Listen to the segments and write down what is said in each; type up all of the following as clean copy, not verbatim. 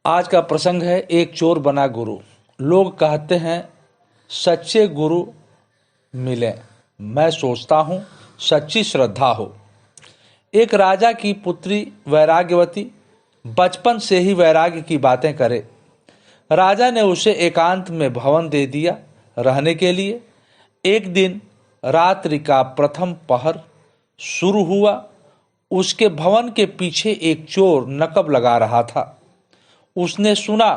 आज का प्रसंग है एक चोर बना गुरु। लोग कहते हैं सच्चे गुरु मिले, मैं सोचता हूँ सच्ची श्रद्धा हो। एक राजा की पुत्री वैराग्यवती बचपन से ही वैराग्य की बातें करे। राजा ने उसे एकांत में भवन दे दिया रहने के लिए। एक दिन रात्रि का प्रथम पहर शुरू हुआ। उसके भवन के पीछे एक चोर नकब लगा रहा था। उसने सुना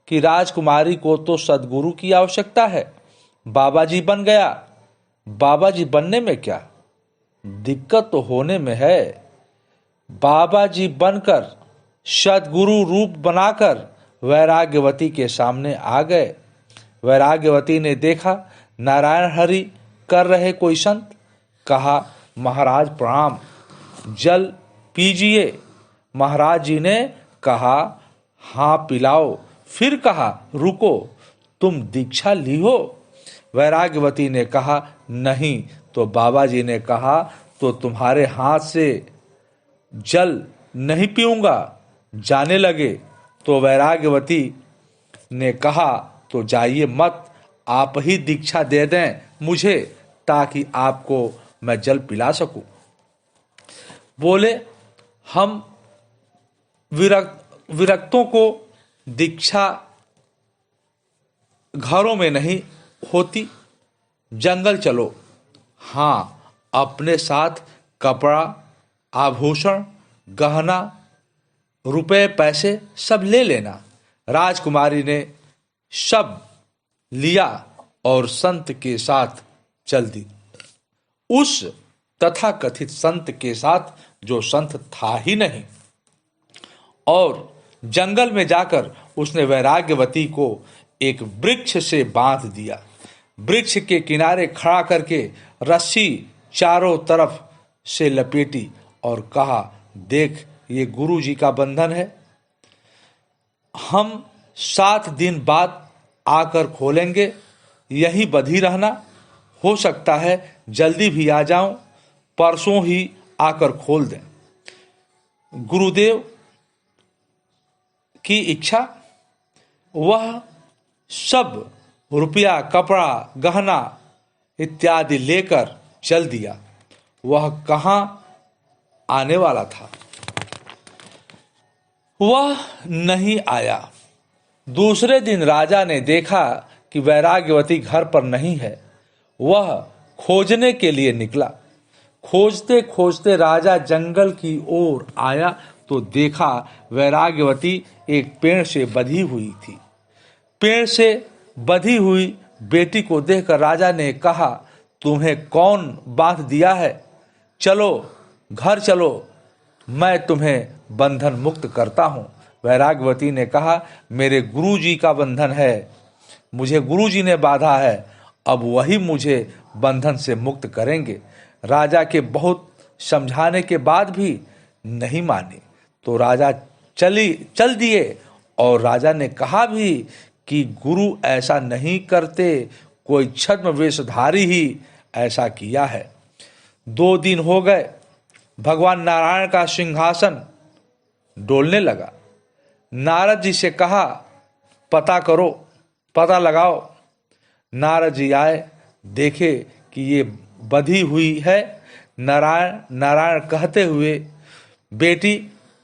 कि राजकुमारी को तो सद्गुरु की आवश्यकता है। बाबा जी बन गया। बाबा जी बनने में क्या दिक्कत तो होने में है। बाबा जी बनकर सद्गुरु रूप बनाकर वैराग्यवती के सामने आ गए। वैराग्यवती ने देखा नारायण हरि कर रहे कोई संत। कहा, महाराज प्रणाम, जल पीजिए। महाराज जी ने कहा, हाँ पिलाओ। फिर कहा, रुको, तुम दीक्षा ली हो? वैराग्यवती ने कहा, नहीं। तो बाबा जी ने कहा, तो तुम्हारे हाथ से जल नहीं पीऊंगा। जाने लगे तो वैराग्यवती ने कहा, तो जाइए मत, आप ही दीक्षा दे दें मुझे, ताकि आपको मैं जल पिला सकूं। बोले, हम विरक्तों को दीक्षा घरों में नहीं होती, जंगल चलो। हाँ, अपने साथ कपड़ा, आभूषण, गहना, रुपए, पैसे सब ले लेना। राजकुमारी ने सब लिया और संत के साथ चल दी। उस तथाकथित संत के साथ जो संत था ही नहीं। और जंगल में जाकर उसने वैराग्यवती को एक वृक्ष से बांध दिया। वृक्ष के किनारे खड़ा करके रस्सी चारों तरफ से लपेटी और कहा, देख, ये गुरु जी का बंधन है। हम 7 दिन बाद आकर खोलेंगे, यही बंधी रहना। हो सकता है जल्दी भी आ जाऊं, परसों ही आकर खोल दें। गुरुदेव की इच्छा। वह सब रुपया, कपड़ा, गहना इत्यादि लेकर चल दिया। वह कहाँ आने वाला था, वह नहीं आया। दूसरे दिन राजा ने देखा कि वैराग्यवती घर पर नहीं है। वह खोजने के लिए निकला। खोजते खोजते राजा जंगल की ओर आया तो देखा वैराग्यवती एक पेड़ से बंधी हुई थी। पेड़ से बंधी हुई बेटी को देखकर राजा ने कहा, तुम्हें कौन बांध दिया है? चलो, घर चलो, मैं तुम्हें बंधन मुक्त करता हूँ। वैराग्यवती ने कहा, मेरे गुरुजी का बंधन है, मुझे गुरुजी ने बांधा है, अब वही मुझे बंधन से मुक्त करेंगे। राजा के बहुत समझाने के बाद भी नहीं माने तो राजा चल दिए। और राजा ने कहा भी कि गुरु ऐसा नहीं करते, कोई छद्म वेशधारी ही ऐसा किया है। 2 दिन हो गए, भगवान नारायण का सिंहासन डोलने लगा। नारद जी से कहा, पता करो, पता लगाओ। नारद जी आए, देखे कि ये बंधी हुई है। नारायण नारायण कहते हुए, बेटी,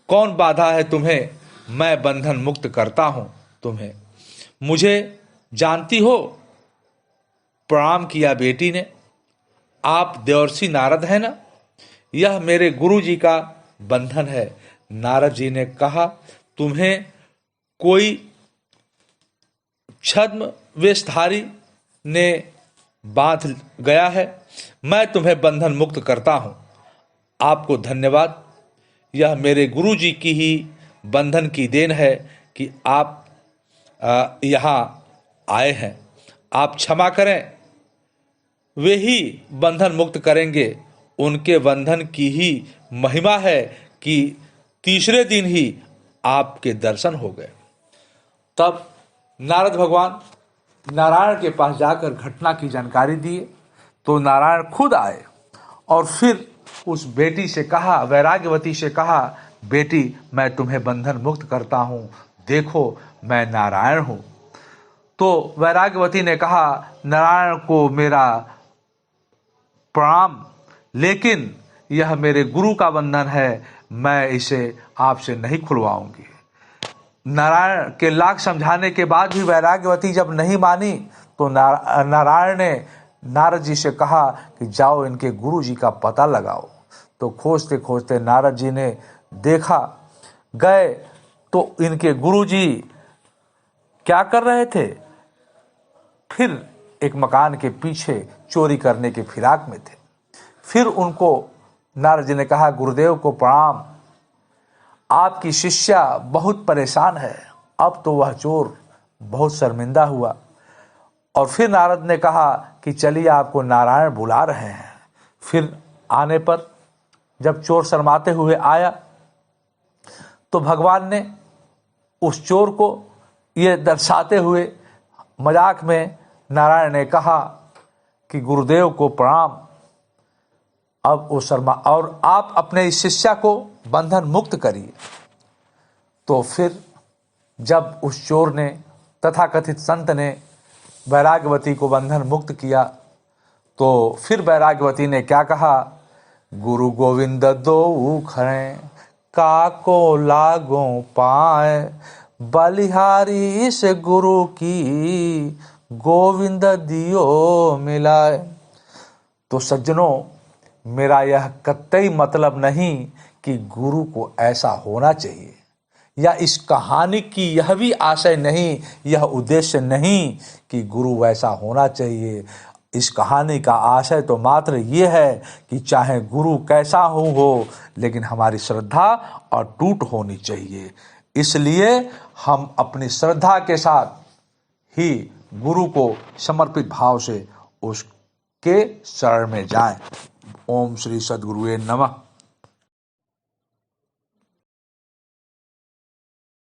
कौन बाधा है तुम्हें? मैं बंधन मुक्त करता हूं तुम्हें। मुझे जानती हो? प्रणाम किया बेटी ने। आप देवर्षि नारद हैं ना? यह मेरे गुरु जी का बंधन है। नारद जी ने कहा, तुम्हें कोई छद्म वेशधारी ने बांध गया है, मैं तुम्हें बंधन मुक्त करता हूं। आपको धन्यवाद। यह मेरे गुरु जी की ही बंधन की देन है कि आप यहाँ आए हैं। आप क्षमा करें, वे ही बंधन मुक्त करेंगे। उनके बंधन की ही महिमा है कि तीसरे दिन ही आपके दर्शन हो गए। तब नारद भगवान नारायण के पास जाकर घटना की जानकारी दिए तो नारायण खुद आए और फिर उस बेटी से कहा, वैराग्यवती से कहा, बेटी, मैं तुम्हें बंधन मुक्त करता हूँ, देखो मैं नारायण हूँ। तो वैराग्यवती ने कहा, नारायण को मेरा प्रणाम, लेकिन यह मेरे गुरु का बंधन है, मैं इसे आपसे नहीं खुलवाऊंगी। नारायण के लाख समझाने के बाद भी वैराग्यवती जब नहीं मानी तो नारायण ने नारद जी से कहा कि जाओ इनके गुरु जी का पता लगाओ। तो खोजते खोजते नारद जी ने देखा, गए तो इनके गुरु जी क्या कर रहे थे, फिर एक मकान के पीछे चोरी करने के फिराक में थे। फिर उनको नारद जी ने कहा, गुरुदेव को प्रणाम, आपकी शिष्या बहुत परेशान है। अब तो वह चोर बहुत शर्मिंदा हुआ। और फिर नारद ने कहा कि चलिए आपको नारायण बुला रहे हैं। फिर आने पर जब चोर शर्माते हुए आया तो भगवान ने उस चोर को ये दर्शाते हुए मजाक में नारायण ने कहा कि गुरुदेव को प्रणाम, अब वो शर्मा और आप अपने इस शिष्या को बंधन मुक्त करिए। तो फिर जब उस चोर ने तथाकथित संत ने वैराग्यवती को बंधन मुक्त किया तो फिर वैराग्यवती ने क्या कहा, गुरु गोविंद दो खड़े काको लागो पाए, बलिहारी इस गुरु की गोविंद दियो मिलाए। तो सज्जनों, मेरा यह कतई मतलब नहीं कि गुरु को ऐसा होना चाहिए, या इस कहानी की यह भी आशय नहीं, यह उद्देश्य नहीं कि गुरु वैसा होना चाहिए। इस कहानी का आशय तो मात्र ये है कि चाहे गुरु कैसा हो, लेकिन हमारी श्रद्धा अटूट होनी चाहिए। इसलिए हम अपनी श्रद्धा के साथ ही गुरु को समर्पित भाव से उसके शरण में जाएं। ओम श्री सद्गुरुवे नमः।